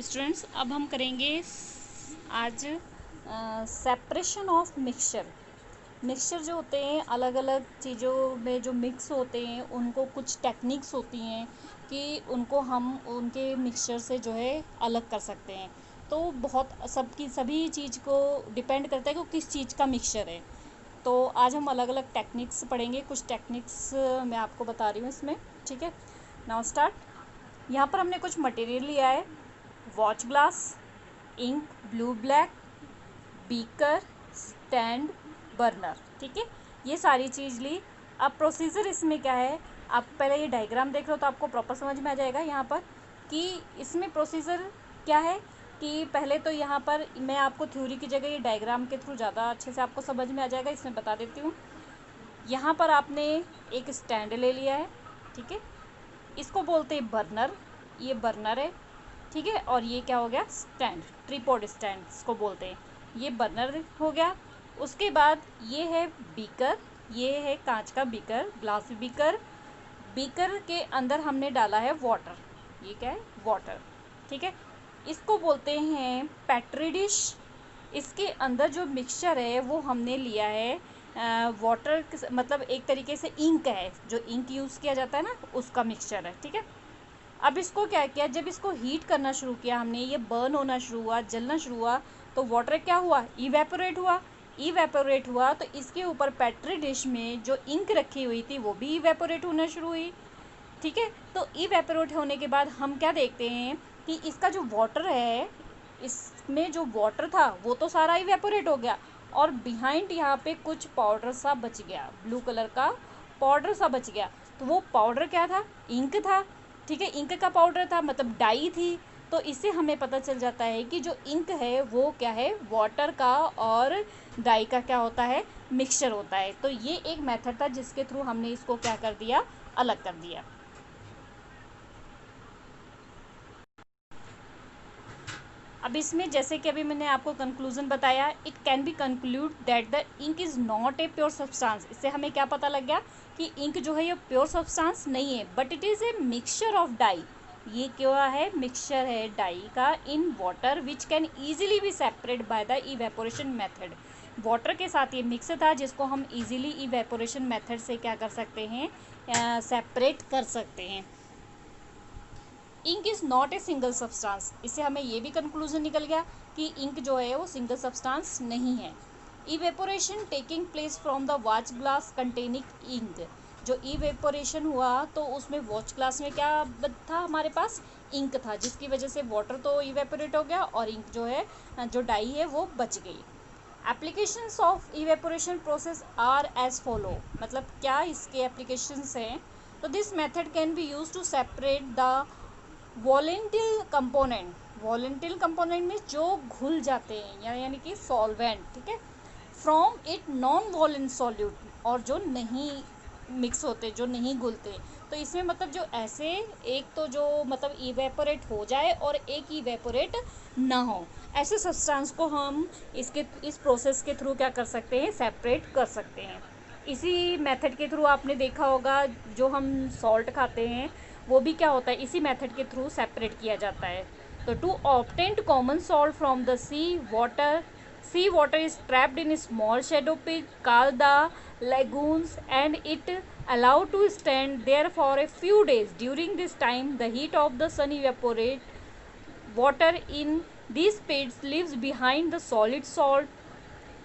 Students, अब हम करेंगे आज सेपरेशन ऑफ मिक्सचर जो होते हैं अलग अलग चीज़ों में जो मिक्स होते हैं उनको कुछ टेक्निक्स होती हैं कि उनको हम उनके मिक्सचर से जो है अलग कर सकते हैं। तो बहुत सभी चीज़ को डिपेंड करता है कि किस चीज़ का मिक्सचर है। तो आज हम अलग अलग टेक्निक्स पढ़ेंगे। कुछ टेक्निक्स मैं आपको बता रही हूँ इसमें। ठीक है, नाउ स्टार्ट। यहाँ पर हमने कुछ मटेरियल लिया है, watch glass, ink, blue black, beaker, stand, burner. ठीक है, ये सारी चीज़ ली। अब प्रोसीजर इसमें क्या है, आप पहले ये डायग्राम देख लो तो आपको प्रॉपर समझ में आ जाएगा यहाँ पर कि इसमें प्रोसीजर क्या है। कि पहले तो यहाँ पर मैं आपको थ्योरी की जगह ये डायग्राम के थ्रू ज़्यादा अच्छे से आपको समझ में आ जाएगा, इसमें बता देती हूँ। यहाँ पर आपने एक स्टैंड ले लिया है, ठीक है, इसको बोलते हैं बर्नर, ये बर्नर है, ठीक है। और ये क्या हो गया, स्टैंड, ट्रीपॉड स्टैंड इसको बोलते हैं, ये बर्नर हो गया। उसके बाद ये है बीकर, ये है कांच का बीकर, ग्लास बीकर। बीकर के अंदर हमने डाला है वाटर, ये क्या है, वाटर, ठीक है। इसको बोलते हैं पेट्री डिश। इसके अंदर जो मिक्सचर है वो हमने लिया है वाटर, मतलब एक तरीके से इंक है, जो इंक यूज़ किया जाता है ना, उसका मिक्सचर है, ठीक है। अब इसको क्या किया, जब इसको हीट करना शुरू किया हमने, ये बर्न होना शुरू हुआ, जलना शुरू हुआ, तो वाटर क्या हुआ, इवेपोरेट हुआ। इवेपोरेट हुआ तो इसके ऊपर पेट्री डिश में जो इंक रखी हुई थी वो भी इवेपोरेट होना शुरू हुई, ठीक है। तो इवेपोरेट होने के बाद हम क्या देखते हैं कि इसका जो वाटर है, इसमें जो वाटर था वो तो सारा इवेपोरेट हो गया, और बिहाइंड यहाँ पे कुछ पाउडर सा बच गया, ब्लू कलर का पाउडर सा बच गया। तो वो पाउडर क्या था, इंक था, ठीक है, इंक का पाउडर था, मतलब डाई थी। तो इससे हमें पता चल जाता है कि जो इंक है वो क्या है, वाटर का और डाई का क्या होता है, मिक्सचर होता है। तो ये एक मेथड था जिसके थ्रू हमने इसको क्या कर दिया, अलग कर दिया। अब इसमें जैसे कि अभी मैंने आपको कंक्लूजन बताया, it can be conclude that the ink is not a pure substance. इससे हमें क्या पता लग गया कि इंक जो है ये प्योर सब्सटेंस नहीं है, but it is a mixture of dye. ये क्या है, मिक्सचर है डाई का in water which can easily be separate by the evaporation method. Water के साथ ये मिक्स था जिसको हम इजीली इवेपोरेशन मेथड से क्या कर सकते हैं, सेपरेट कर सकते हैं। Ink is not a single substance, इससे हमें ये भी कंक्लूजन निकल गया कि इंक जो है वो सिंगल सब्सटेंस नहीं है। Evaporation taking place from the watch glass containing ink. जो इवेपोरेशन हुआ तो उसमें वॉच ग्लास में क्या था, हमारे पास इंक था, जिसकी वजह से वाटर तो इवेपोरेट हो गया और इंक जो है, जो डाई है वो बच गई। Applications of evaporation process are as follow, मतलब क्या इसके एप्लीकेशंस हैं। तो this method can be use to separate the volatile component में जो घुल जाते हैं यानी कि सॉल्वेंट, ठीक है, फ्रॉम इट नॉन वॉलेंट सॉल्यूट, और जो नहीं मिक्स होते, जो नहीं घुलते। तो इसमें मतलब जो ऐसे एक तो जो मतलब इवेपोरेट हो जाए और एक इवेपोरेट ना हो, ऐसे सब्सटेंस को हम इस प्रोसेस के थ्रू क्या कर सकते हैं, सेपरेट कर सकते हैं। इसी मेथड के थ्रू आपने देखा होगा जो हम सॉल्ट खाते हैं वो भी क्या होता है, इसी मेथड के थ्रू सेपरेट किया जाता है। तो to obtain common salt from the sea water is trapped in a small shallow pit called the lagoons, and it allowed to stand there for a few days. During this time the heat of the sun evaporate water in these pits leaves behind the solid salt.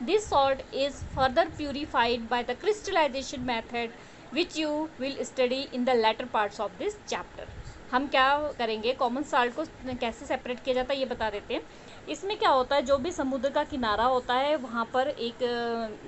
This salt is further purified by the crystallization method which you will study in the latter parts of this chapter. हम क्या करेंगे, common salt को कैसे separate किया जाता है ये बता देते हैं। इसमें क्या होता है, जो भी समुद्र का किनारा होता है वहाँ पर एक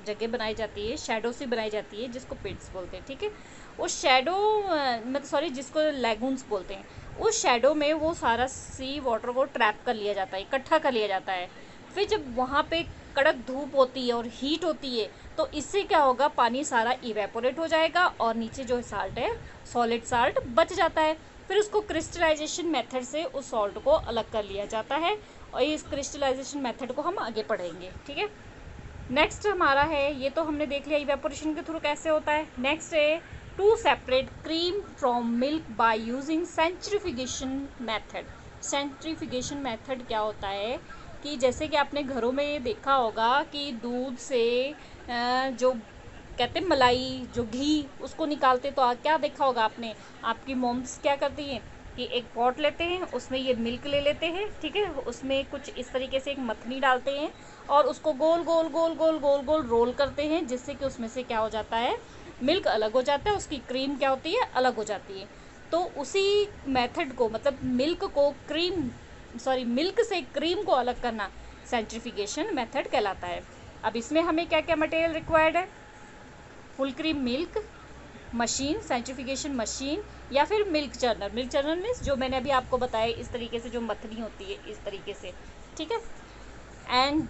जगह बनाई जाती है, शैडो सी बनाई जाती है, जिसको पिट्स बोलते हैं, ठीक है। उस शैडो मतलब सॉरी जिसको लैगून्स बोलते हैं, उस शैडो में वो सारा सी वाटर को ट्रैप कर लिया जाता है, इकट्ठा कर लिया जाता है। फिर जब वहाँ पे कड़क धूप होती है और हीट होती है तो इससे क्या होगा, पानी सारा इवेपोरेट हो जाएगा और नीचे जो साल्ट है, सॉलिड साल्ट बच जाता है। फिर उसको क्रिस्टलाइजेशन मेथड से उस सॉल्ट को अलग कर लिया जाता है, और इस क्रिस्टलाइजेशन मेथड को हम आगे पढ़ेंगे, ठीक है। नेक्स्ट हमारा है, ये तो हमने देख लिया इवेपोरेशन के थ्रू कैसे होता है। नेक्स्ट है to separate cream from milk by using centrifugation method. Centrification method क्या होता है कि जैसे कि आपने घरों में देखा होगा कि दूध से जो कहते हैं मलाई, जो घी उसको निकालते, तो क्या देखा होगा आपने, आपकी मॉम्स क्या करती हैं कि एक पॉट लेते हैं, उसमें ये मिल्क ले लेते हैं, ठीक है, उसमें कुछ इस तरीके से एक मथनी डालते हैं और उसको गोल गोल गोल गोल गोल गोल रोल करते हैं, जिससे कि उसमें से क्या हो जाता है, मिल्क अलग हो जाता है, उसकी क्रीम क्या होती है, अलग हो जाती है। तो उसी मेथड को, मतलब मिल्क से क्रीम को अलग करना सेंट्रीफिकेशन मेथड कहलाता है। अब इसमें हमें क्या क्या मटेरियल रिक्वायर्ड है, full cream milk machine, centrification machine, या फिर milk churner. Milk churner means जो मैंने अभी आपको बताया, इस तरीके से जो मथनी होती है इस तरीके से, ठीक है। एंड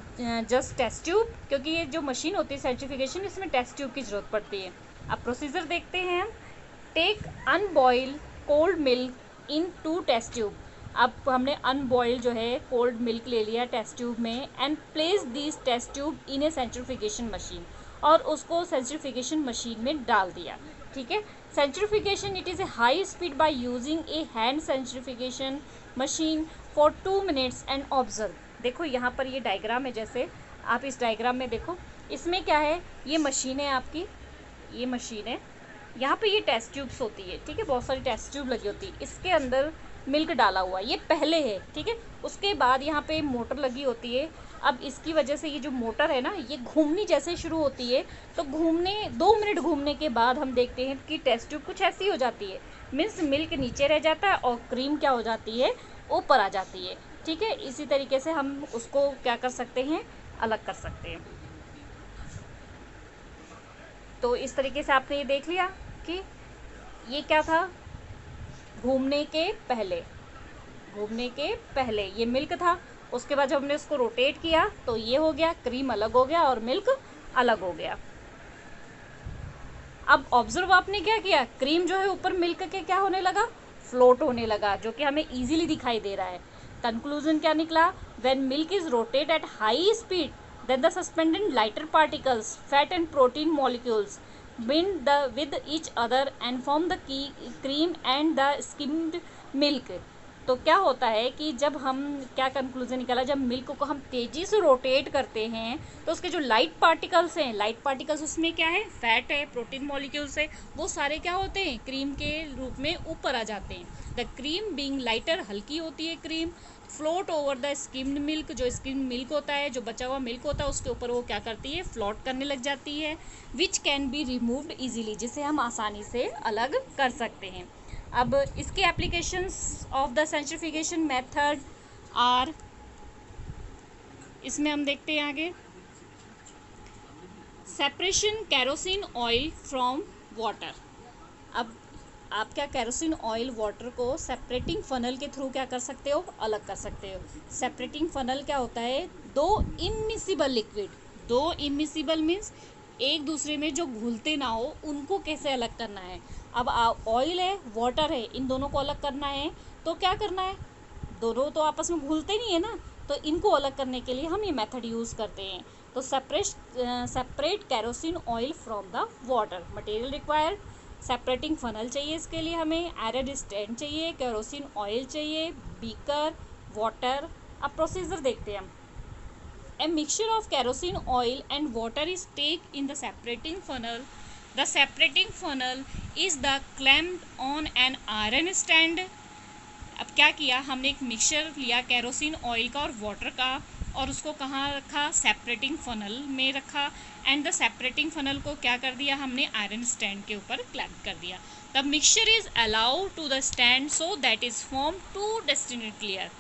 जस्ट टेस्ट ट्यूब, क्योंकि ये जो मशीन होती है सेंट्रीफिकेशन, इसमें टेस्ट ट्यूब की ज़रूरत पड़ती है। अब प्रोसीजर देखते हैं हम। Take unboiled cold milk in 2 test tube. अब हमने अनबॉइल्ड जो है कोल्ड मिल्क ले लिया टेस्ट ट्यूब में, and place this test tube in a centrifugation machine, और उसको सेंट्रीफिकेशन मशीन में डाल दिया, ठीक है। Centrifugation it is a high speed by using a hand centrifugation machine for 2 minutes and observe. देखो यहाँ पर ये डायग्राम है, जैसे आप इस डायग्राम में देखो, इसमें क्या है, ये मशीन है आपकी, ये मशीन है, यहाँ पे ये टेस्ट ट्यूब्स होती है, ठीक है, बहुत सारी टेस्ट ट्यूब लगी होती है, इसके अंदर मिल्क डाला हुआ है, ये पहले है, ठीक है। उसके बाद यहाँ पे मोटर लगी होती है। अब इसकी वजह से ये जो मोटर है ना, ये घूमनी जैसे शुरू होती है, तो घूमने 2 मिनट घूमने के बाद हम देखते हैं कि टेस्ट ट्यूब कुछ ऐसी हो जाती है, मीन्स मिल्क नीचे रह जाता है और क्रीम क्या हो जाती है, ऊपर आ जाती है, ठीक है। इसी तरीके से हम उसको क्या कर सकते हैं, अलग कर सकते हैं। तो इस तरीके से आपने ये देख लिया कि ये क्या था, घूमने के पहले ये मिल्क था, उसके बाद जब हमने उसको रोटेट किया तो ये हो गया, क्रीम अलग हो गया और मिल्क अलग हो गया। अब ऑब्जर्व आपने क्या किया, क्रीम जो है ऊपर मिल्क के क्या होने लगा, फ्लोट होने लगा, जो कि हमें इजीली दिखाई दे रहा है। कंक्लूजन क्या निकला, when milk is rotate at high speed then the suspended lighter particles, fat and protein molecules bind with each other and form the cream and the skimmed milk। तो क्या होता है कि जब हम, क्या कंक्लूजन निकला, जब मिल्क को हम तेज़ी से रोटेट करते हैं तो उसके जो लाइट पार्टिकल्स हैं, लाइट पार्टिकल्स उसमें क्या है, फैट है, प्रोटीन मॉलिक्यूल्स है, वो सारे क्या होते हैं, क्रीम के रूप में ऊपर आ जाते हैं। द क्रीम बीइंग लाइटर, हल्की होती है cream, float over the skimmed milk, जो स्किम्ड मिल्क होता है, जो बचा हुआ मिल्क होता है, उसके ऊपर वो क्या करती है, फ्लोट करने लग जाती है, which can be removed easily, जिसे हम आसानी से अलग कर सकते हैं। अब इसके applications of the centrification method are, इसमें हम देखते हैं आगे, separation kerosene oil from water. अब आप क्या केरोसिन ऑयल वाटर को सेपरेटिंग फनल के थ्रू क्या कर सकते हो, अलग कर सकते हो। सेपरेटिंग फनल क्या होता है, दो इमिसिबल लिक्विड, दो इमिसिबल मीन्स एक दूसरे में जो घुलते ना हो, उनको कैसे अलग करना है। अब ऑयल है, वाटर है, इन दोनों को अलग करना है, तो क्या करना है, दोनों तो आपस में घुलते नहीं है ना, तो इनको अलग करने के लिए हम ये मेथड यूज़ करते हैं। तो separate kerosene oil from the water. Material required, separating funnel चाहिए, इसके लिए हमें आयरन स्टैंड चाहिए, केरोसिन ऑयल चाहिए, बीकर, वाटर। अब प्रोसीजर देखते हैं हम। A mixture of kerosene oil and water is taken in the separating funnel. The separating funnel is the clamped on an iron stand. अब क्या किया, हमने एक मिक्सचर लिया केरोसिन ऑयल का और वाटर का, और उसको कहाँ रखा, सेपरेटिंग फनल में रखा, एंड द सेपरेटिंग फनल को क्या कर दिया, हमने आयरन स्टैंड के ऊपर क्लैम्प कर दिया। The mixture is allowed to the stand so that is form 2 distinct layer.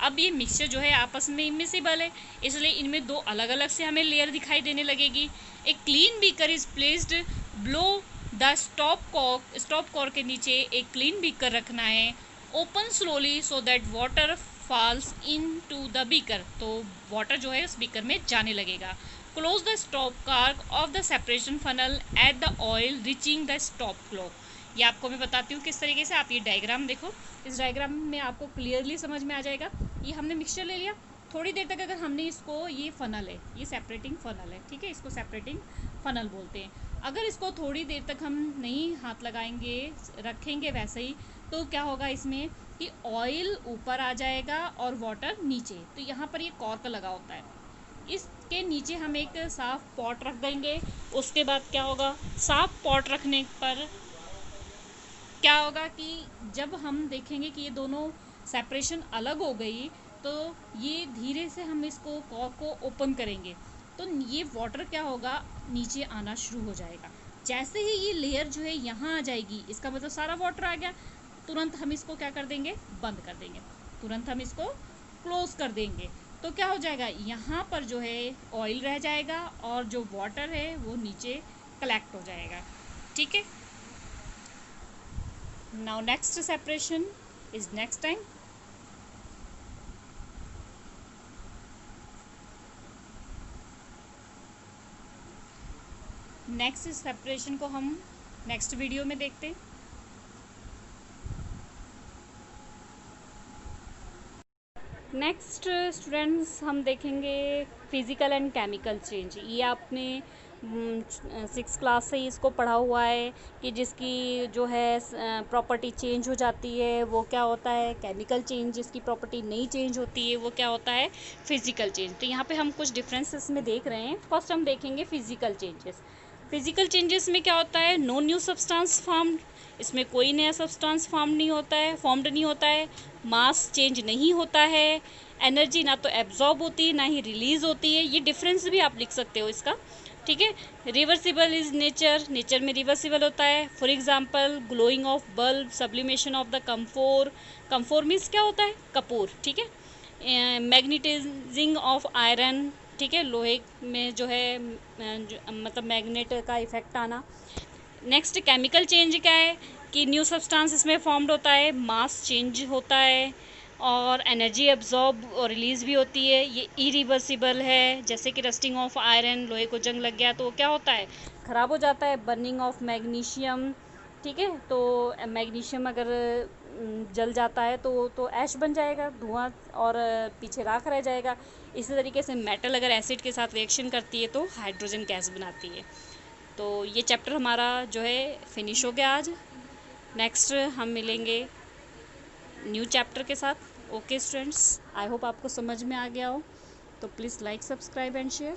अब ये मिक्सचर जो है आपस में इमिसिबल है, इसलिए इनमें 2 अलग अलग से हमें लेयर दिखाई देने लगेगी। एक clean beaker is placed below the stop cork के नीचे एक क्लीन बीकर रखना है। Open slowly so that water falls into the beaker, तो वाटर जो है उस बीकर में जाने लगेगा। Close the stop cork of the separation funnel at the oil reaching the stop clock. ये आपको मैं बताती हूँ किस तरीके से। आप ये डायग्राम देखो, इस डायग्राम में आपको क्लियरली समझ में आ जाएगा। ये हमने मिक्सचर ले लिया, थोड़ी देर तक अगर हमने इसको, ये फनल है, ये सेपरेटिंग फनल है, ठीक है, इसको सेपरेटिंग फनल बोलते हैं। अगर इसको थोड़ी देर तक हम नहीं हाथ लगाएंगे, रखेंगे वैसे ही, तो क्या होगा, इसमें कि ऑयल ऊपर आ जाएगा और वाटर नीचे। तो यहाँ पर ये कॉर्क लगा होता है, इसके नीचे हम एक साफ पॉट रख देंगे। उसके बाद क्या होगा, साफ पॉट रखने पर क्या होगा कि जब हम देखेंगे कि ये दोनों सेपरेशन अलग हो गई, तो ये धीरे से हम इसको कॉर्क को ओपन करेंगे तो ये वाटर क्या होगा, नीचे आना शुरू हो जाएगा। जैसे ही ये लेयर जो है यहाँ आ जाएगी, इसका मतलब सारा वाटर आ गया, तुरंत हम इसको क्या कर देंगे, बंद कर देंगे, तुरंत हम इसको क्लोज कर देंगे। तो क्या हो जाएगा, यहाँ पर जो है ऑयल रह जाएगा और जो वाटर है वो नीचे कलेक्ट हो जाएगा। ठीक है, now next separation is next time. Next separation को हम नेक्स्ट वीडियो में देखते हैं। नेक्स्ट स्टूडेंट्स हम देखेंगे फिज़िकल एंड केमिकल चेंज। ये आपने 6th क्लास से ही इसको पढ़ा हुआ है कि जिसकी जो है प्रॉपर्टी चेंज हो जाती है वो क्या होता है केमिकल चेंज, जिसकी प्रॉपर्टी नहीं चेंज होती है वो क्या होता है फिज़िकल चेंज। तो यहाँ पे हम कुछ डिफरेंसेस में देख रहे हैं। फर्स्ट हम देखेंगे फिज़िकल चेंजेस। फिज़िकल चेंजेस में क्या होता है, नो न्यू सब्सटेंस फॉर्म्ड, इसमें कोई नया सब्सटेंस फॉर्म्ड नहीं होता है, मास चेंज नहीं होता है, एनर्जी ना तो एब्जॉर्ब होती है ना ही रिलीज होती है। ये डिफरेंस भी आप लिख सकते हो इसका। ठीक है, रिवर्सिबल इज नेचर में रिवर्सिबल होता है। For example glowing of bulb, sublimation of the camphor means क्या होता है, कपूर। ठीक है, मैग्नेटाइजिंग ऑफ आयरन, ठीक है, लोहे में जो है मतलब मैग्नेट का इफेक्ट आना। नेक्स्ट केमिकल चेंज क्या है कि न्यू सब्सटेंस इसमें फॉर्म्ड होता है, मास चेंज होता है और एनर्जी एब्जॉर्ब और रिलीज़ भी होती है। ये इरिवर्सिबल है, जैसे कि रस्टिंग ऑफ आयरन, लोहे को जंग लग गया तो क्या होता है, ख़राब हो जाता है। बर्निंग ऑफ मैग्नीशियम, ठीक है, तो मैग्नीशियम अगर जल जाता है तो ऐश बन जाएगा, धुआं और पीछे राख रह जाएगा। इसी तरीके से मेटल अगर एसिड के साथ रिएक्शन करती है तो हाइड्रोजन गैस बनाती है। तो ये चैप्टर हमारा जो है फिनिश हो गया आज। नेक्स्ट हम मिलेंगे न्यू चैप्टर के साथ। ओके स्टूडेंट्स, आई होप आपको समझ में आ गया हो। तो please like, subscribe and share.